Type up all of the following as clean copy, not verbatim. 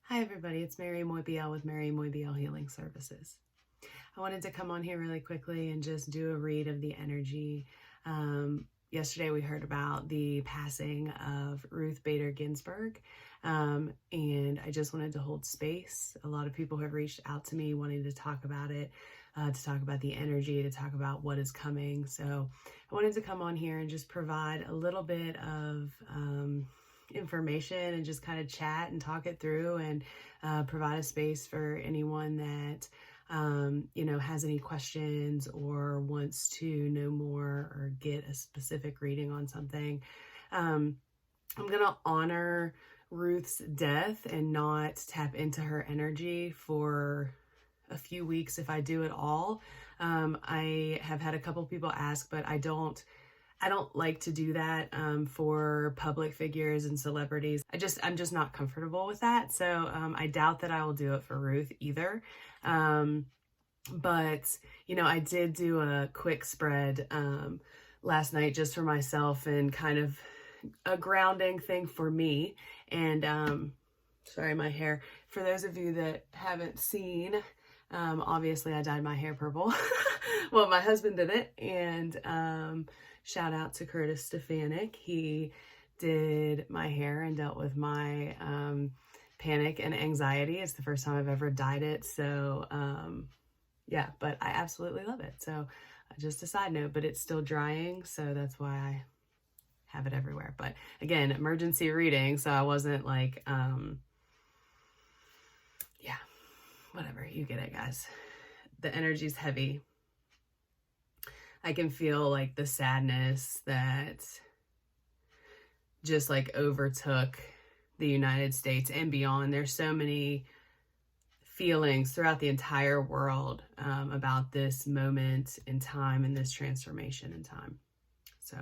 Hi everybody, it's Mary Moybiel with Mary Moybiel Healing Services. I wanted to come on here really quickly and just do a read of the energy. Yesterday we heard about the passing of Ruth Bader Ginsburg, and I just wanted to hold space. A lot of people have reached out to me wanting to talk about it, to talk about the energy, to talk about what is coming. So I wanted to come on here and just provide a little bit of information and just kind of chat and talk it through, and provide a space for anyone that has any questions or wants to know more or get a specific reading on something. I'm going to honor Ruth's death and not tap into her energy for a few weeks if I do at all. I have had a couple people ask, but I don't like to do that for public figures and celebrities. I'm just not comfortable with that. So I doubt that I will do it for Ruth either. But I did do a quick spread last night just for myself and kind of a grounding thing for me. And sorry, my hair. For those of you that haven't seen, obviously I dyed my hair purple. Well, my husband did it, and shout out to Curtis Stefanik. He did my hair and dealt with my panic and anxiety. It's the first time I've ever dyed it. So yeah, but I absolutely love it. So just a side note, but it's still drying. So that's why I have it everywhere. But again, emergency reading. So I wasn't like, yeah, whatever. You get it, guys. The energy's heavy. I can feel like the sadness that just like overtook the United States and beyond. There's so many feelings throughout the entire world about this moment in time and this transformation in time. So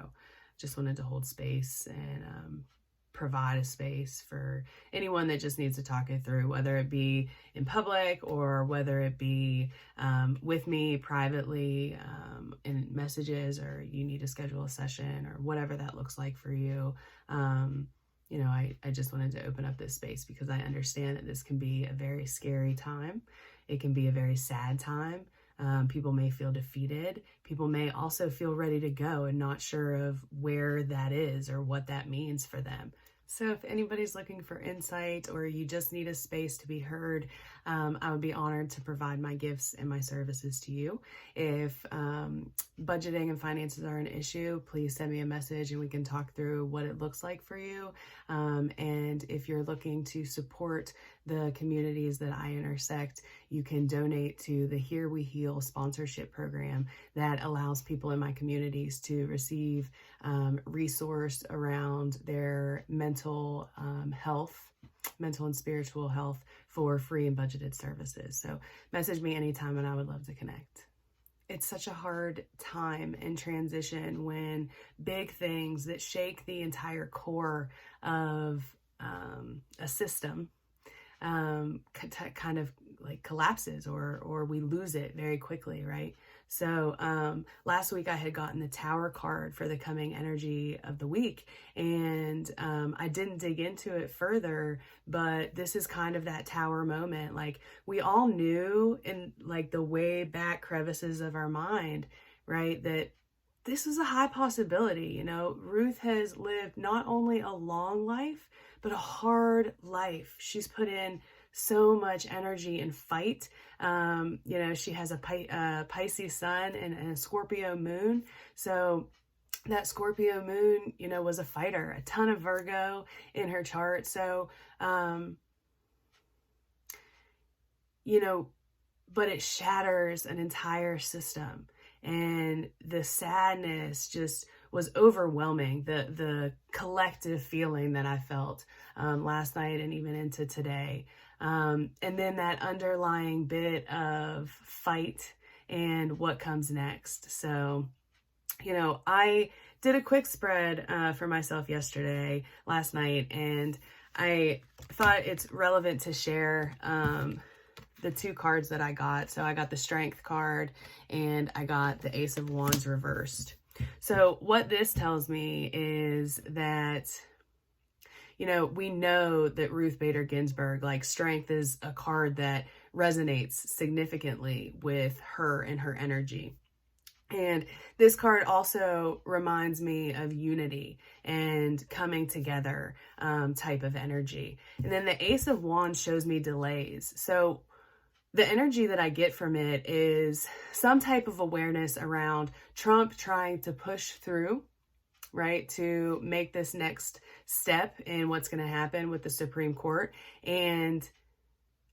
just wanted to hold space and provide a space for anyone that just needs to talk it through, whether it be in public or whether it be with me privately in messages, or you need to schedule a session or whatever that looks like for you. I just wanted to open up this space because I understand that this can be a very scary time. It can be a very sad time. People may feel defeated. People may also feel ready to go and not sure of where that is or what that means for them. So if anybody's looking for insight or you just need a space to be heard, I would be honored to provide my gifts and my services to you. If budgeting and finances are an issue, please send me a message and we can talk through what it looks like for you. And if you're looking to support the communities that I intersect, you can donate to the Here We Heal sponsorship program that allows people in my communities to receive resource around their mental health, mental and spiritual health, for free and budgeted services. So message me anytime and I would love to connect. It's such a hard time in transition when big things that shake the entire core of a system kind of like collapses or we lose it very quickly, right? So last week I had gotten the Tower card for the coming energy of the week, and I didn't dig into it further, but this is kind of that Tower moment. Like, we all knew in like the way back crevices of our mind, right, that this was a high possibility. Ruth has lived not only a long life, but a hard life. She's put in so much energy and fight. She has a Pisces sun and a Scorpio moon. So that Scorpio moon, was a fighter, a ton of Virgo in her chart. So, but it shatters an entire system. And the sadness just was overwhelming, the collective feeling that I felt last night and even into today. And then that underlying bit of fight and what comes next. So, I did a quick spread for myself last night, and I thought it's relevant to share the two cards that I got. So I got the Strength card and I got the Ace of Wands reversed. So what this tells me is that, you know, we know that Ruth Bader Ginsburg, like, strength is a card that resonates significantly with her and her energy. And this card also reminds me of unity and coming together type of energy. And then the Ace of Wands shows me delays. So the energy that I get from it is some type of awareness around Trump trying to push through, right, to make this next step in what's going to happen with the Supreme Court, and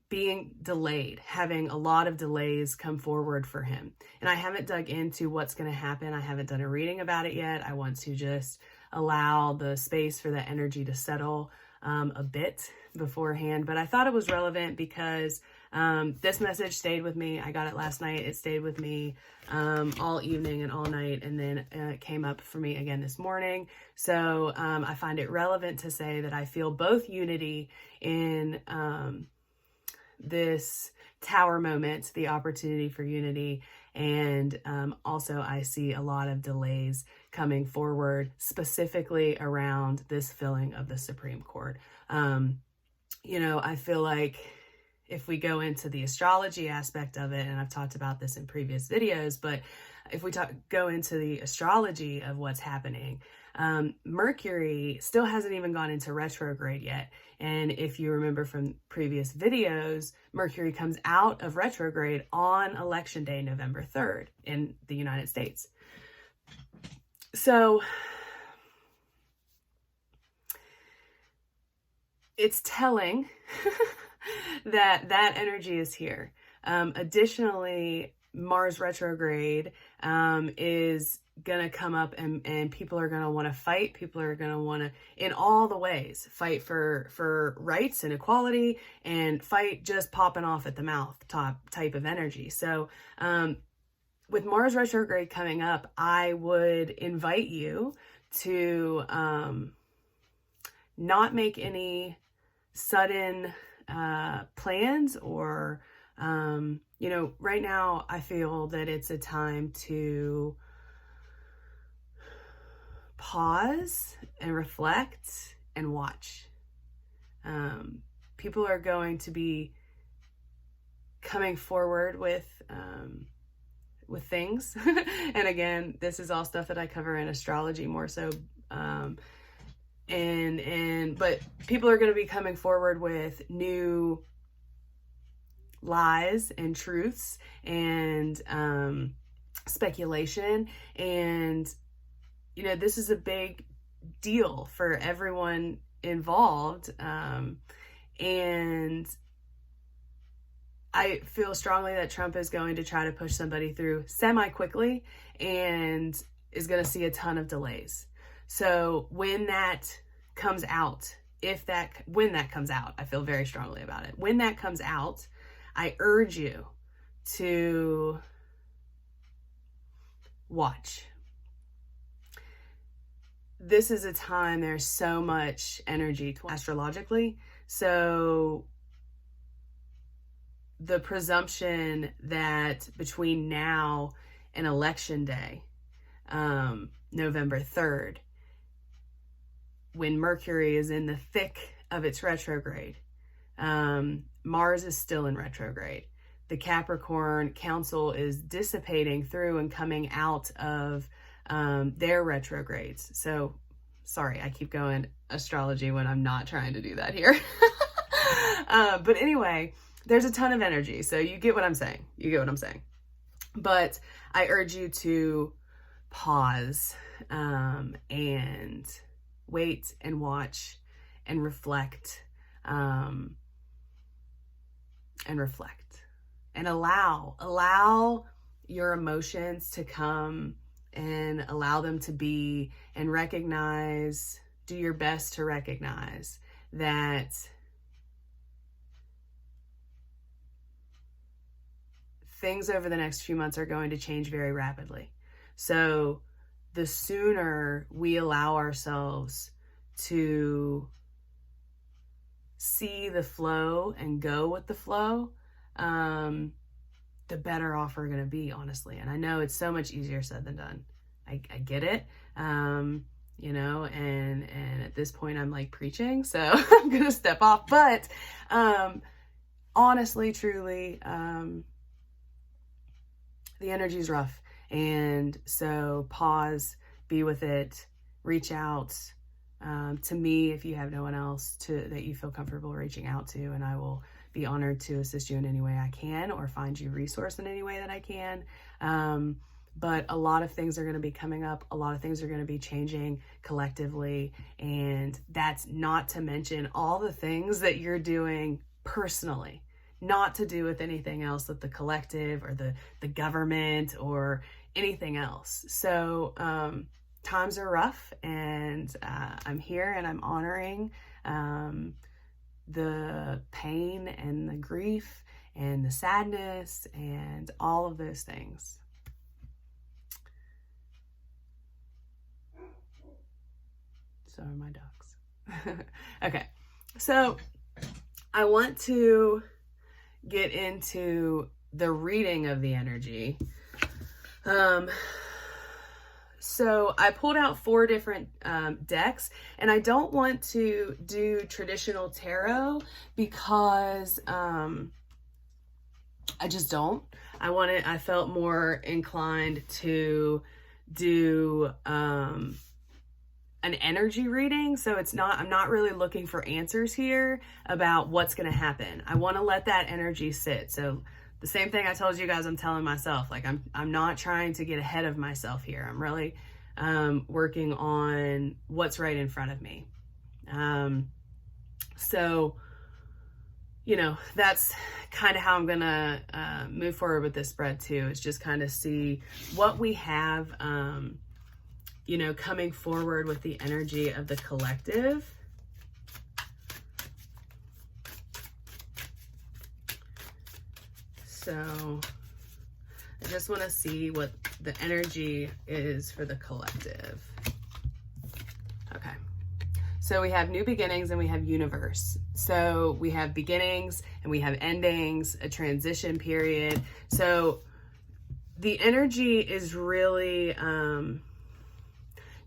being delayed, having a lot of delays come forward for him. And I haven't dug into what's going to happen. I haven't done a reading about it yet. I want to just allow the space for that energy to settle a bit beforehand. But I thought it was relevant because this message stayed with me. I got it last night. It stayed with me all evening and all night. And then it came up for me again this morning. So I find it relevant to say that I feel both unity in this tower moment, the opportunity for unity, and also I see a lot of delays coming forward, specifically around this filling of the Supreme Court. You know, I feel like if we go into the astrology aspect of it, and I've talked about this in previous videos, but if we go into the astrology of what's happening, Mercury still hasn't even gone into retrograde yet. And if you remember from previous videos, Mercury comes out of retrograde on Election Day, November 3rd in the United States. So it's telling that that energy is here. Additionally, Mars retrograde is going to come up, and people are going to want to fight. People are going to want to, in all the ways, fight for rights and equality, and fight just popping off at the mouth type of energy. So with Mars retrograde coming up, I would invite you to not make any sudden plans or you know, right now I feel that it's a time to pause and reflect and watch. People are going to be coming forward with things. And again, this is all stuff that I cover in astrology more so. But people are going to be coming forward with new lies and truths and speculation. And, you know, this is a big deal for everyone involved. And I feel strongly that Trump is going to try to push somebody through semi-quickly and is going to see a ton of delays. So when that comes out, when that comes out, I feel very strongly about it. When that comes out, I urge you to watch. This is a time there's so much energy astrologically. So the presumption that between now and Election Day, November 3rd, when Mercury is in the thick of its retrograde, Mars is still in retrograde. The Capricorn Council is dissipating through and coming out of their retrogrades. So, sorry, I keep going astrology when I'm not trying to do that here. But anyway, there's a ton of energy. So you get what I'm saying. But I urge you to pause and wait and watch and reflect. And allow your emotions to come and allow them to be, and recognize, do your best to recognize that things over the next few months are going to change very rapidly. So the sooner we allow ourselves to see the flow and go with the flow, the better off we're going to be, honestly. And I know it's so much easier said than done. I get it. you know, and at this point I'm like preaching, so I'm going to step off. But honestly, truly, the energy's rough. And so pause, be with it, reach out to me if you have no one else that you feel comfortable reaching out to, and I will be honored to assist you in any way I can, or find you a resource in any way that I can. But a lot of things are going to be coming up. A lot of things are going to be changing collectively. And that's not to mention all the things that you're doing personally, not to do with anything else that the collective or the government or anything else. So times are rough, and I'm here and I'm honoring the pain and the grief and the sadness and all of those things. So are my dogs. Okay, so I want to get into the reading of the energy. So I pulled out 4 different decks, and I don't want to do traditional tarot because I just don't. I felt more inclined to do an energy reading. So I'm not really looking for answers here about what's going to happen. I want to let that energy sit. So the same thing I told you guys, I'm telling myself, like I'm not trying to get ahead of myself here. I'm really working on what's right in front of me. So, you know, that's kind of how I'm going to move forward with this spread too, is just kind of see what we have, you know, coming forward with the energy of the collective. So I just want to see what the energy is for the collective. Okay. So we have new beginnings and we have universe. So we have beginnings and we have endings, a transition period. So the energy is really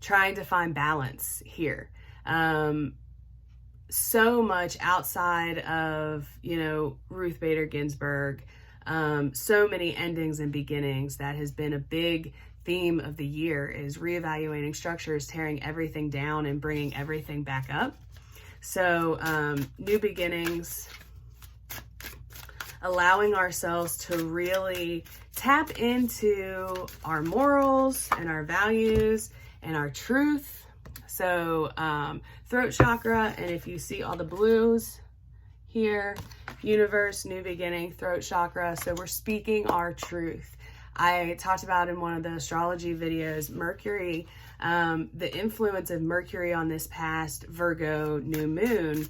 trying to find balance here. So much outside of, you know, Ruth Bader Ginsburg, so many endings and beginnings. That has been a big theme of the year, is reevaluating structures, tearing everything down and bringing everything back up. So new beginnings, allowing ourselves to really tap into our morals and our values and our truth. So throat chakra, and if you see all the blues here, universe, new beginning, throat chakra. So we're speaking our truth. I talked about in one of the astrology videos, Mercury, the influence of Mercury on this past Virgo new moon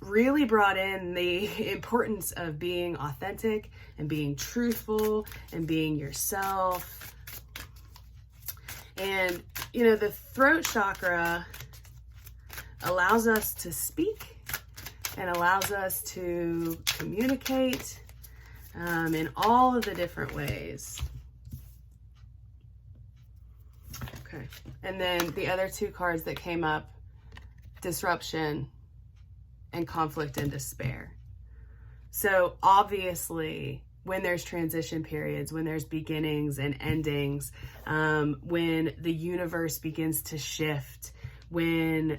really brought in the importance of being authentic and being truthful and being yourself. And, you know, the throat chakra allows us to speak and allows us to communicate in all of the different ways. Okay. And then the other 2 cards that came up, disruption and conflict and despair. So obviously, when there's transition periods, when there's beginnings and endings, when the universe begins to shift, when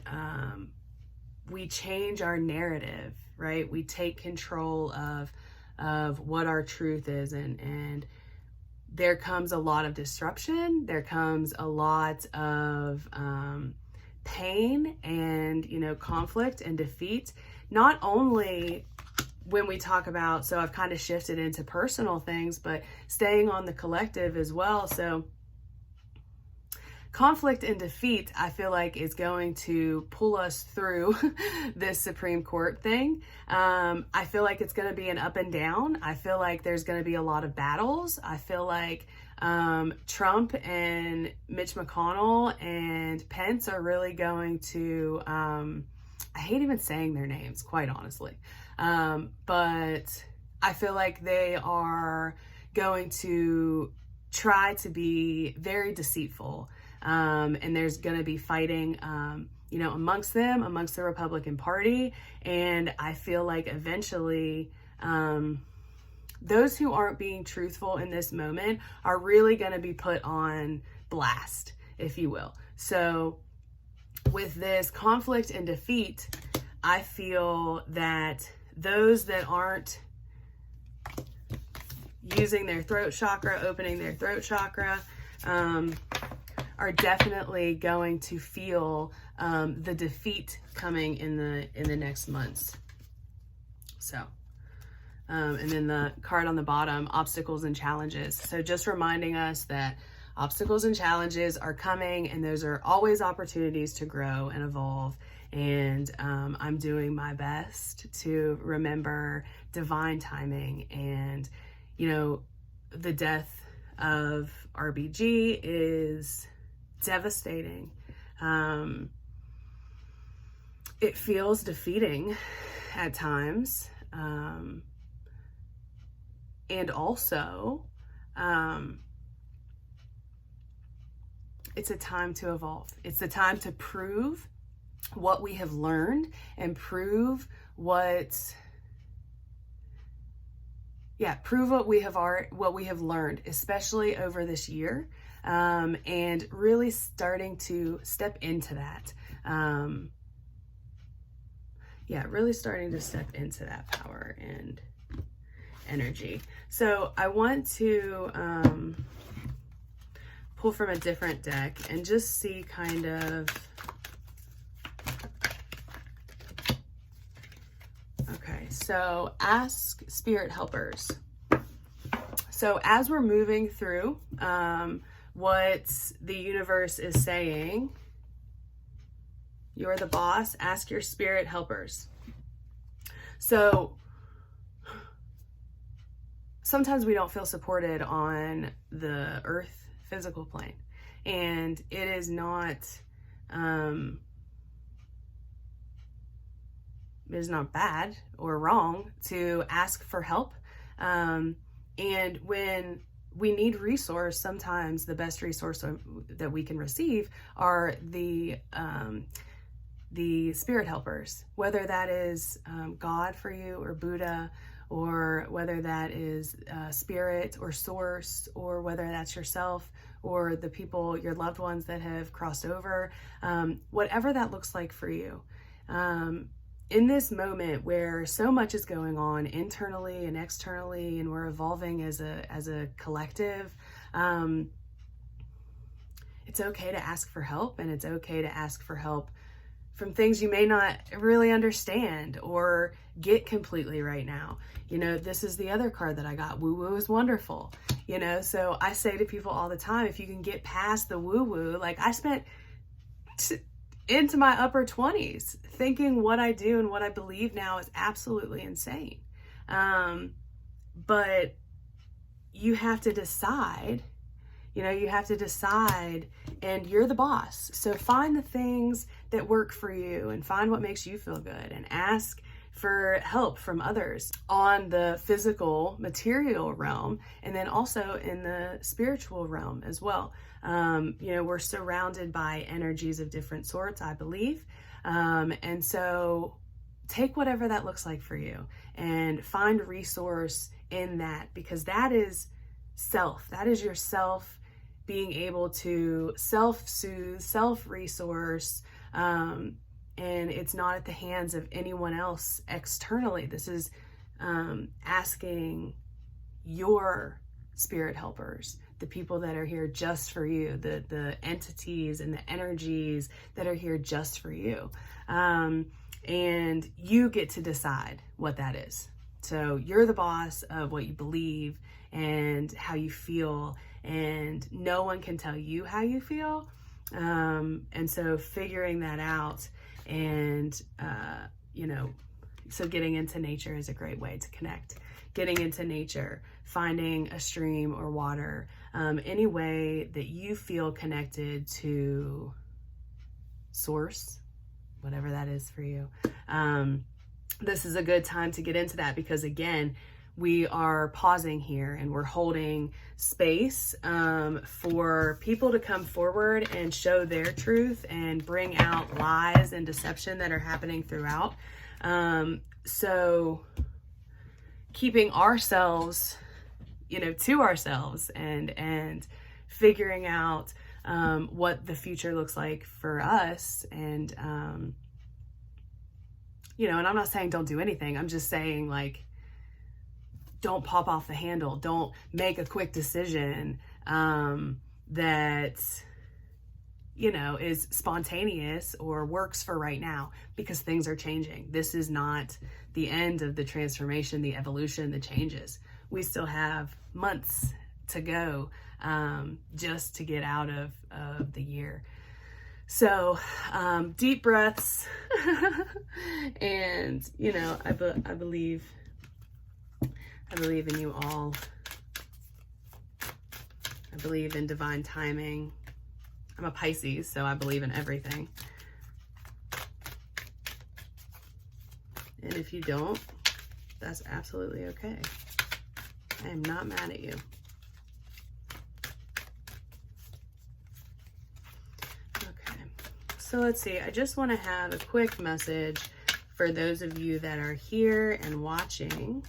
we change our narrative, right? We take control of what our truth is, and there comes a lot of disruption. There comes a lot of pain and, you know, conflict and defeat. Not only when we talk about, so I've kind of shifted into personal things, but staying on the collective as well. So conflict and defeat, I feel like, is going to pull us through this Supreme Court thing. I feel like it's going to be an up and down. I feel like there's going to be a lot of battles. I feel like Trump and Mitch McConnell and Pence are really going to, I hate even saying their names, quite honestly. But I feel like they are going to try to be very deceitful. And there's going to be fighting, amongst them, amongst the Republican Party. And I feel like eventually, those who aren't being truthful in this moment are really going to be put on blast, if you will. So with this conflict and defeat, I feel that those that aren't using their throat chakra, opening their throat chakra, are definitely going to feel the defeat coming in the next months. So, and then the card on the bottom, obstacles and challenges. So just reminding us that obstacles and challenges are coming, and those are always opportunities to grow and evolve. And I'm doing my best to remember divine timing. And, the death of RBG is devastating. It feels defeating at times. And also, it's a time to evolve. It's a time to prove what we have learned and prove what we have learned, especially over this year, and really starting to step into that. Really starting to step into that power and energy. So I want to pull from a different deck and just see kind of, okay, so ask spirit helpers. So as we're moving through what the universe is saying, you're the boss, ask your spirit helpers. So sometimes we don't feel supported on the earth physical plane, and it is not bad or wrong to ask for help. And when we need resource, sometimes the best resource that we can receive are the spirit helpers, whether that is God for you or Buddha, or whether that is spirit or source, or whether that's yourself or the people, your loved ones that have crossed over, whatever that looks like for you. In this moment where so much is going on internally and externally, and we're evolving as a collective, it's okay to ask for help, and it's okay to ask for help from things you may not really understand or get completely right now. This is the other card that I got. Woo-woo is wonderful. So I say to people all the time, if you can get past the woo-woo, like I spent into my upper 20s thinking what I do and what I believe now is absolutely insane. But you have to decide, and you're the boss. So find the things that work for you and find what makes you feel good, and ask for help from others on the physical, material realm, and then also in the spiritual realm as well. We're surrounded by energies of different sorts, I believe. And so take whatever that looks like for you and find resource in that, because that is self. That is yourself being able to self-soothe, self-resource, and it's not at the hands of anyone else externally. This is asking your spirit helpers, the people that are here just for you, the entities and the energies that are here just for you. And you get to decide what that is. So you're the boss of what you believe and how you feel, and no one can tell you how you feel. And so figuring that out, and, so getting into nature is a great way to connect. Getting into nature, finding a stream or water, any way that you feel connected to source, whatever that is for you. This is a good time to get into that, because again, we are pausing here and we're holding space for people to come forward and show their truth and bring out lies and deception that are happening throughout. So keeping ourselves, to ourselves and figuring out what the future looks like for us. And, and I'm not saying don't do anything. I'm just saying, like, don't pop off the handle. Don't make a quick decision that, is spontaneous or works for right now, because things are changing. This is not the end of the transformation, the evolution, the changes. We still have months to go just to get out of the year. So deep breaths and, I believe in you all. I believe in divine timing. I'm a Pisces, so I believe in everything. And if you don't, that's absolutely okay. I am not mad at you. Okay, so let's see. I just want to have a quick message for those of you that are here and watching.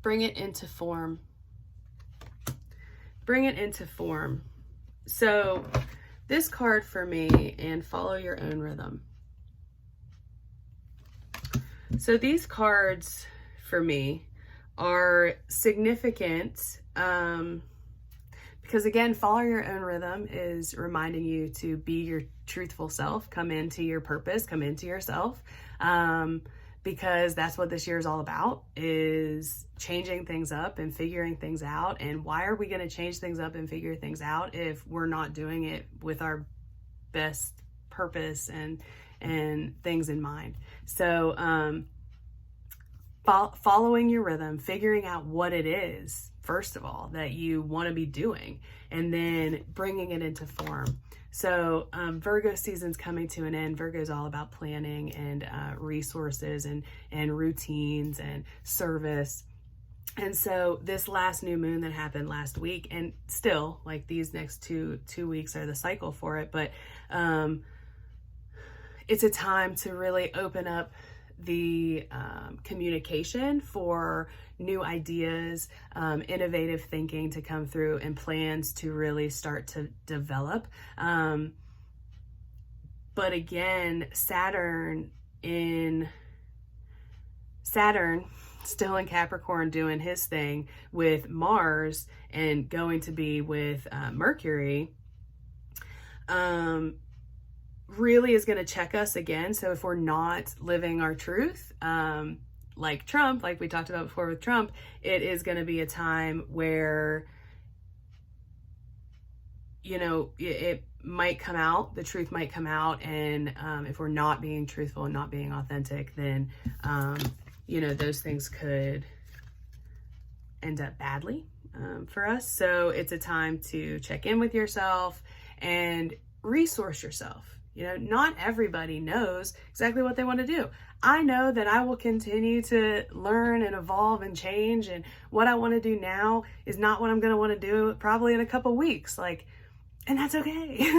Bring it into form. Bring it into form. So this card for me, and follow your own rhythm. So these cards for me are significant because, again, follow your own rhythm is reminding you to be your truthful self, come into your purpose, come into yourself. Because that's what this year is all about, is changing things up and figuring things out. And why are we going to change things up and figure things out if we're not doing it with our best purpose and things in mind? So following your rhythm, figuring out what it is, first of all, that you want to be doing, and then bringing it into form. So Virgo season's coming to an end. Virgo is all about planning and resources and routines and service. And so this last new moon that happened last week, and still, like, these next two weeks are the cycle for it, but it's a time to really open up the communication for new ideas, innovative thinking to come through, and plans to really start to develop. But again, Saturn still in Capricorn doing his thing with Mars and going to be with Mercury, really is going to check us again. So if we're not living our truth, like Trump, like we talked about before with Trump, it is going to be a time where, it might come out, the truth might come out. And if we're not being truthful and not being authentic, then, those things could end up badly for us. So it's a time to check in with yourself and resource yourself. Not everybody knows exactly what they want to do. I know that I will continue to learn and evolve and change, and what I want to do now is not what I'm going to want to do probably in a couple weeks. And that's okay.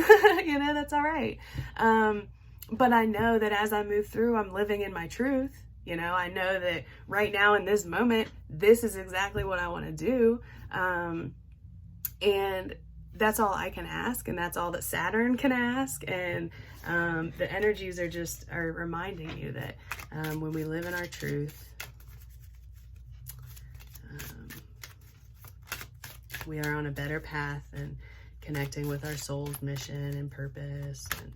That's all right. But I know that as I move through, I'm living in my truth. I know that right now in this moment, this is exactly what I want to do. And that's all I can ask, and that's all that Saturn can ask. And the energies are reminding you that when we live in our truth, we are on a better path and connecting with our soul's mission and purpose. And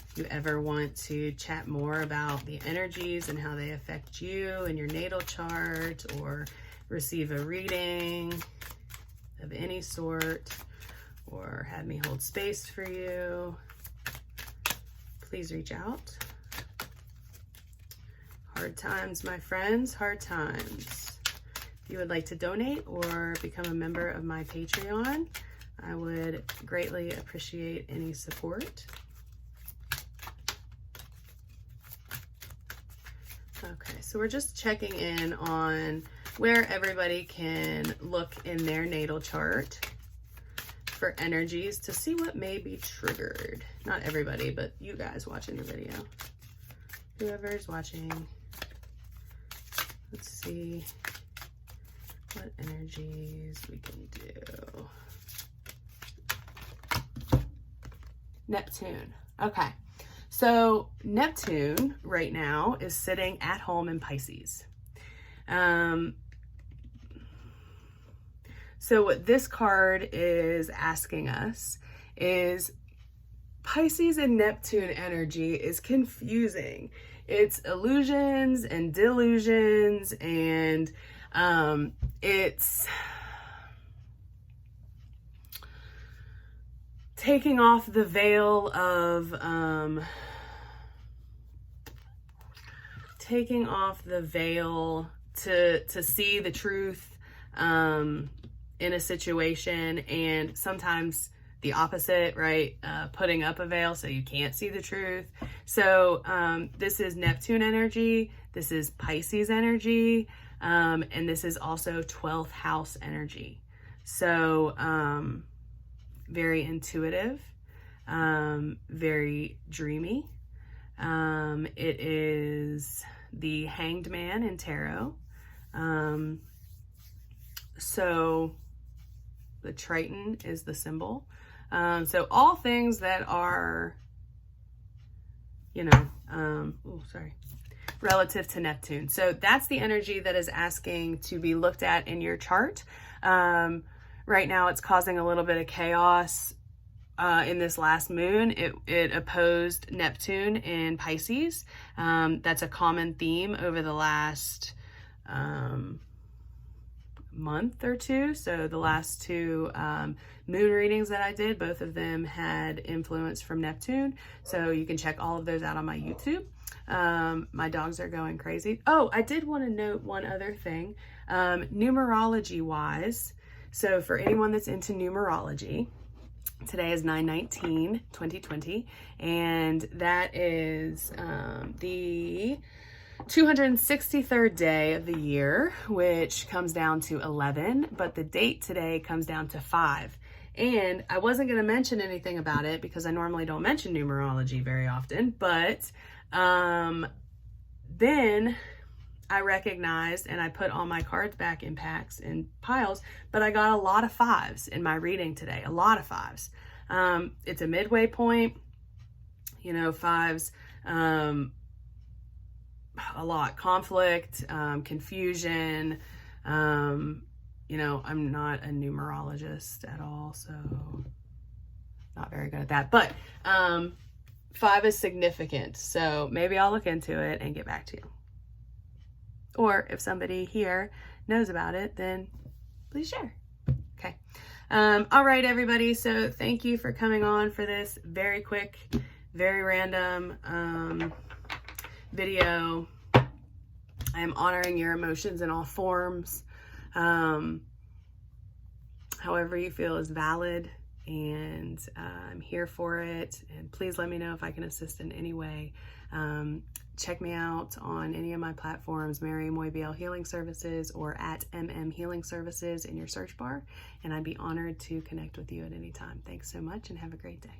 if you ever want to chat more about the energies and how they affect you and your natal chart, or receive a reading of any sort, or have me hold space for you, please reach out. Hard times, my friends, hard times. If you would like to donate or become a member of my Patreon, I would greatly appreciate any support. Okay, so we're just checking in on where everybody can look in their natal chart for energies to see what may be triggered. Not everybody, but you guys watching the video. Whoever's watching. Let's see what energies we can do. Neptune. Okay. So Neptune right now is sitting at home in Pisces. So what this card is asking us is Pisces and Neptune energy is confusing. It's illusions and delusions, and it's taking off the veil of to see the truth in a situation, and sometimes the opposite, right? Putting up a veil so you can't see the truth. So this is Neptune energy, this is Pisces energy, and this is also 12th house energy. So very intuitive, very dreamy. It is the Hanged Man in tarot. So the Triton is the symbol. So all things that are, relative to Neptune. So that's the energy that is asking to be looked at in your chart. Right now it's causing a little bit of chaos. In this last moon, it opposed Neptune in Pisces. That's a common theme over the last month or two. So the last two moon readings that I did, both of them had influence from Neptune. So you can check all of those out on my YouTube. My dogs are going crazy. Oh, I did want to note one other thing. Numerology wise, so for anyone that's into numerology, today is 9/19/2020, and that is the 263rd day of the year, which comes down to 11, but the date today comes down to 5. And I wasn't going to mention anything about it because I normally don't mention numerology very often, but then I recognized, and I put all my cards back in packs and piles, but I got a lot of 5s in my reading today, a lot of 5s. It's a midway point, 5s, a lot, conflict, confusion. I'm not a numerologist at all, so not very good at that, but 5 is significant. So maybe I'll look into it and get back to you. Or if somebody here knows about it, then please share. Okay. All right, everybody. So thank you for coming on for this very quick, very random video. I am honoring your emotions in all forms. However you feel is valid, and I'm here for it. And please let me know if I can assist in any way. Check me out on any of my platforms, Mairi Moybiel Healing Services or at MM Healing Services in your search bar, and I'd be honored to connect with you at any time. Thanks so much and have a great day.